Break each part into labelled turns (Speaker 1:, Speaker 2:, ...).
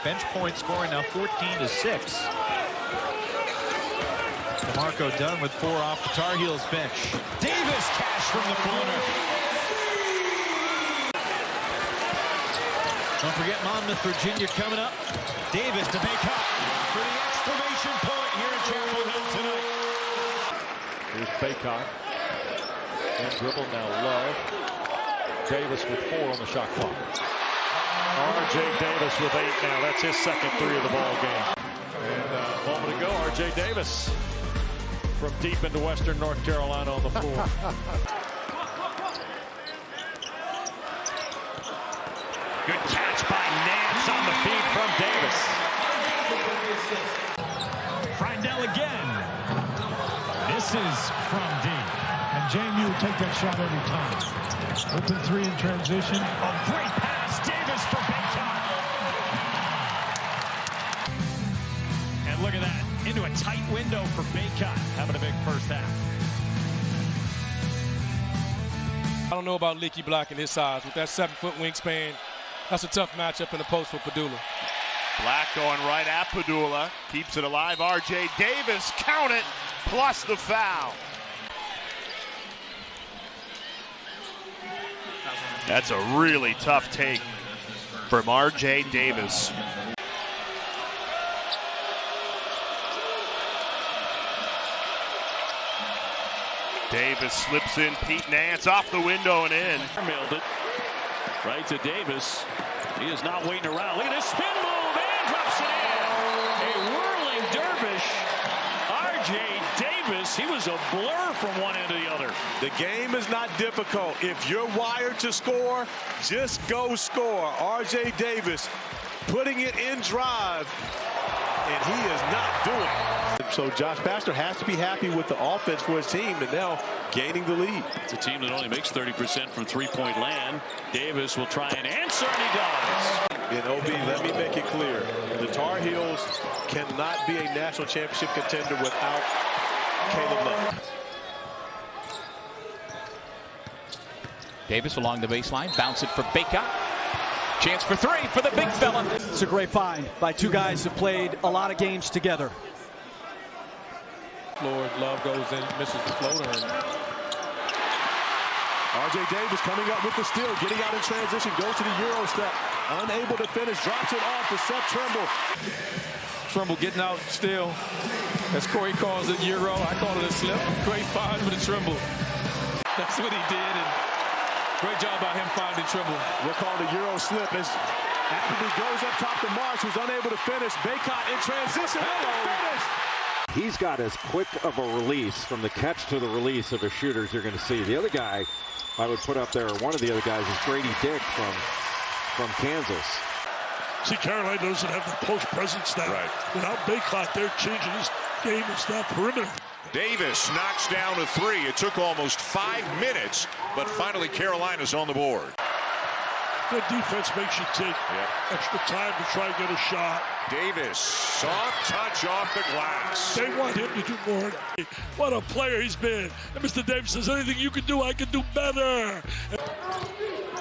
Speaker 1: Bench point scoring now 14-6. DeMarco Dunn with 4 off the Tar Heels bench. Davis cash from the corner. Don't forget Monmouth, Virginia coming up. Davis to Baycott for the exclamation point here in Chapel Hill tonight.
Speaker 2: Here's Baycott. And dribble now Love. Davis with 4 on the shot clock. R.J. Davis with 8 now. That's his second 3 of the ball game. And a moment ago, R.J. Davis from deep into western North Carolina on the floor. Good catch by Nance on the feed from Davis.
Speaker 3: Freindell again. This is from deep. And JMU will take that shot every time. Open 3 in transition. A great pass. Davis for Baycott.
Speaker 1: And look at that. Into a tight window for Baycott. Having a big first half.
Speaker 4: I don't know about Leaky blocking his size. With that 7-foot wingspan, that's a tough matchup in the post for Padula.
Speaker 5: Black going right at Padula. Keeps it alive. R.J. Davis, count it, plus the foul. That's a really tough take from R.J. Davis. Davis slips in. Pete Nance off the window and in.
Speaker 6: Mailed it right to Davis. He is not waiting around. Look at this spin move and drops it in. A whirling dervish. R.J. Davis, he was a blur from one end to the other.
Speaker 7: The game is not difficult. If you're wired to score, just go score. R.J. Davis putting it in drive, and he is not doing it. So Josh Baxter has to be happy with the offense for his team, and now gaining the lead.
Speaker 6: It's a team that only makes 30% from three-point land. Davis will try and answer, and he does.
Speaker 7: And OB, let me make it clear. The Tar Heels cannot be a national championship contender without Caleb Love.
Speaker 8: Davis along the baseline, bounce it for Baycott. Chance for 3 for the big fella.
Speaker 9: It's a great find by 2 guys who played a lot of games together.
Speaker 4: Lord, Love goes in, misses the floater.
Speaker 7: R.J. Davis coming up with the steal, getting out in transition, goes to the Euro step, unable to finish, drops it off to Seth Trimble.
Speaker 4: Trimble getting out still. As Corey calls it, Euro. I call it a slip. Great find for the Trimble. That's what he did, and great job by him finding Trimble.
Speaker 7: We'll call the Euro slip as Appleby goes up top to Marsh, who's unable to finish. Baycott in transition with the finish.
Speaker 10: He's got as quick of a release from the catch to the release of a shooter as you're going to see. The other guy I would put up there, or one of the other guys, is Grady Dick from Kansas.
Speaker 11: See, Carolina doesn't have the post presence now. Right. Without Baycott, they're changing this game. It's now perimeter.
Speaker 5: Davis knocks down a 3. It took almost 5 minutes, but finally Carolina's on the board.
Speaker 11: Good defense makes you take extra time to try and get a shot.
Speaker 5: Davis, soft touch off the glass.
Speaker 11: They want him to do more. What a player he's been. And Mr. Davis says, anything you can do, I can do better.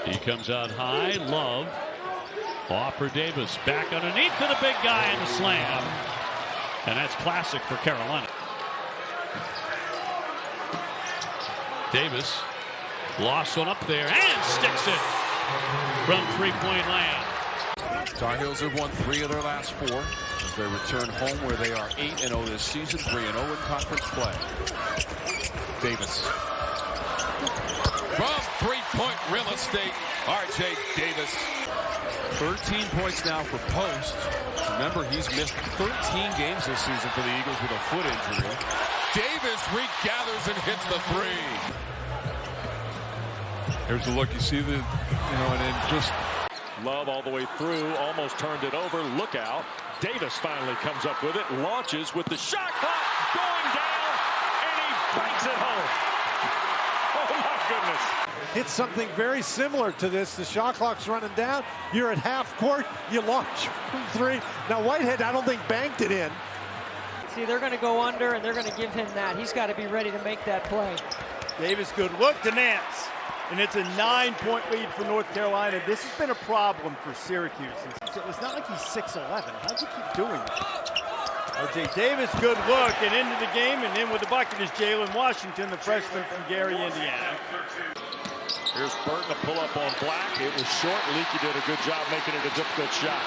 Speaker 6: He comes out high. Love. Off for Davis. Back underneath to the big guy in the slam. And that's classic for Carolina. Davis lost one up there and sticks it from three-point land.
Speaker 12: Tar Heels have won 3 of their last 4 as they return home where they are 8-0 this season, 3-0 in conference play. Davis. From 3-point real estate, R.J. Davis. 13 points now for Post. Remember, he's missed 13 games this season for the Eagles with a foot injury. Davis regathers and hits the 3.
Speaker 4: Here's the look. You see the, and then just
Speaker 2: Love all the way through, almost turned it over. Look out. Davis finally comes up with it, launches with the shot clock going down, and he breaks it home. Oh, my goodness.
Speaker 9: It's something very similar to this. The shot clock's running down. You're at half court. You launch from 3. Now, Whitehead, I don't think banked it in.
Speaker 13: See, they're going to go under, and they're going to give him that. He's got to be ready to make that play.
Speaker 14: Davis, good look to Nance. And it's a 9-point lead for North Carolina. This has been a problem for Syracuse. It's not like he's 6'11". How'd you keep doing that? R.J. Davis, good look, and into the game, and in with the bucket is Jalen Washington, the freshman from Gary, Indiana.
Speaker 2: Here's Burton to pull up on Black. It was short. Leakey did a good job making it a difficult shot.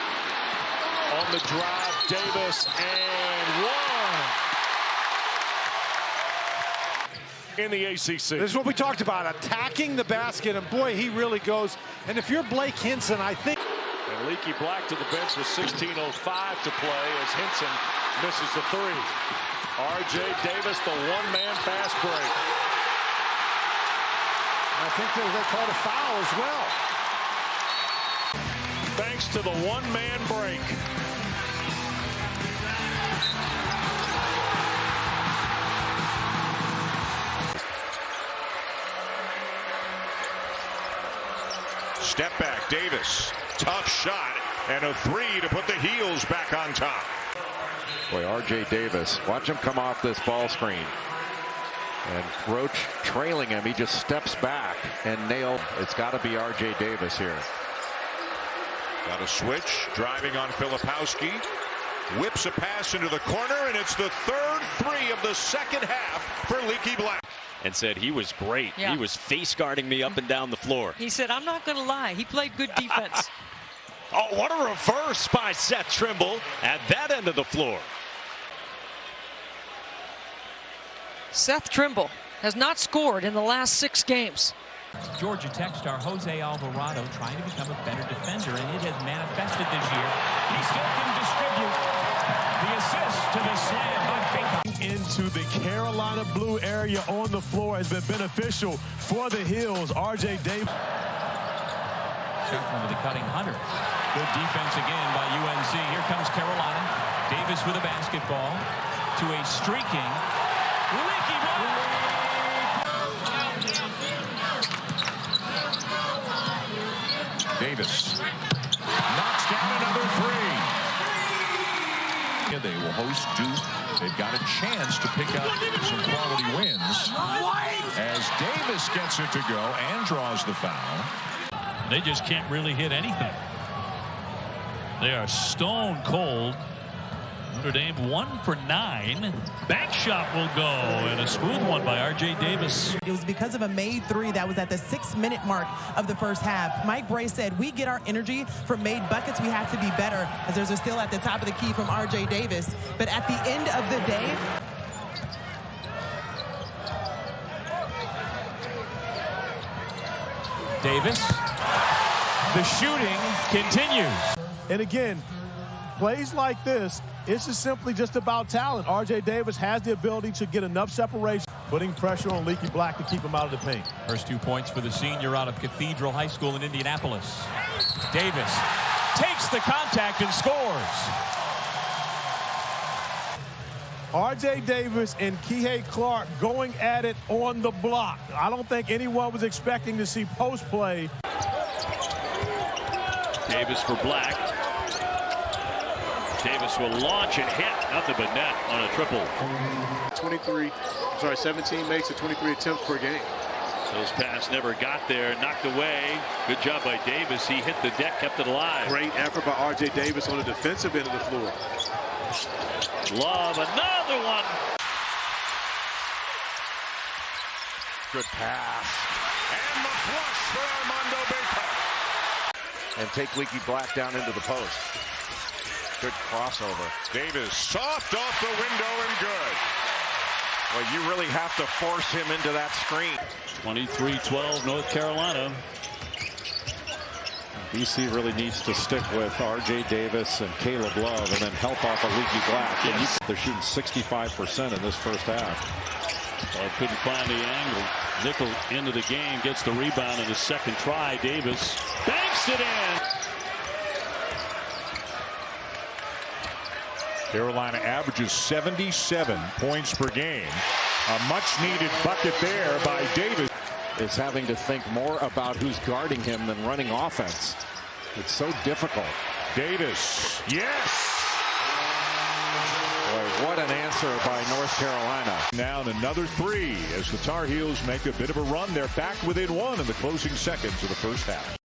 Speaker 2: On the drive, Davis, and one. In the ACC.
Speaker 9: This is what we talked about, attacking the basket, and boy, he really goes. And if you're Blake Hinson, I think.
Speaker 2: And Leaky Black to the bench with 16:05 to play as Hinson misses the three. R.J. Davis, the one-man fast break.
Speaker 9: I think they called a foul as well.
Speaker 2: Thanks to the one-man break.
Speaker 15: Step back, Davis. Tough shot, and a three to put the Heels back on top.
Speaker 10: Boy, R.J. Davis, watch him come off this ball screen. And Roach trailing him, he just steps back and nailed. It's got to be R.J. Davis here.
Speaker 15: Got a switch, driving on Filipowski. Whips a pass into the corner, and it's the third three of the second half for Leaky Black.
Speaker 6: And said he was great.
Speaker 13: Yeah.
Speaker 6: He was face guarding me up and down the floor.
Speaker 13: He said, I'm not going to lie. He played good defense.
Speaker 6: Oh, what a reverse by Seth Trimble at that end of the floor.
Speaker 13: Seth Trimble has not scored in the last 6 games.
Speaker 16: Georgia Tech star Jose Alvarado trying to become a better defender, and it has manifested this year. He still can distribute the assist to the slam by Baker.
Speaker 3: Into the Carolina blue area on the floor has been beneficial for the Heels. R.J. Davis.
Speaker 16: Checkman with the cutting Hunter. Good defense again by UNC. Here comes Carolina. Davis with a basketball to a streaking Leaky Black.
Speaker 3: Davis knocks down another three. They will host Duke. They've got a chance to pick up some quality wins as Davis gets it to go and draws the foul.
Speaker 17: They just can't really hit anything. They are stone cold. Notre Dame 1 for 9. Bank shot will go, and a smooth one by R.J. Davis.
Speaker 18: It was because of a made three that was at the 6-minute mark of the first half. Mike Bray said, we get our energy from made buckets. We have to be better, as there's a steal at the top of the key from R.J. Davis. But at the end of the day,
Speaker 3: Davis. The shooting continues. And again, plays like this, it's just simply just about talent. R.J. Davis has the ability to get enough separation, putting pressure on Leaky Black to keep him out of the paint.
Speaker 16: First 2 points for the senior out of Cathedral High School in Indianapolis. Davis takes the contact and scores.
Speaker 3: R.J. Davis and Kihei Clark going at it on the block. I don't think anyone was expecting to see post play.
Speaker 6: Davis for Black. Davis will launch and hit. Nothing but net on a triple.
Speaker 19: 17 makes it 23 attempts per game.
Speaker 6: Those pass never got there. Knocked away. Good job by Davis. He hit the deck, kept it alive.
Speaker 19: Great effort by R.J. Davis on the defensive end of the floor.
Speaker 6: Love, another one.
Speaker 15: Good pass. And the flush for Armando Baker.
Speaker 10: And take Leaky Black down into the post. Good crossover.
Speaker 15: Davis soft off the window and good.
Speaker 10: Well, you really have to force him into that screen.
Speaker 6: 23-12 North Carolina.
Speaker 10: BC really needs to stick with R.J. Davis and Caleb Love and then help off a Leaky Black.
Speaker 6: Yes.
Speaker 10: They're shooting 65% in this first half.
Speaker 6: Couldn't find the angle. Nickel into the game, gets the rebound in the second try. Davis banks it in.
Speaker 20: Carolina averages 77 points per game. A much-needed bucket there by Davis.
Speaker 10: Is having to think more about who's guarding him than running offense. It's so difficult.
Speaker 20: Davis, yes!
Speaker 10: Boy, what an answer by North Carolina.
Speaker 20: Now another three as the Tar Heels make a bit of a run. They're back within one in the closing seconds of the first half.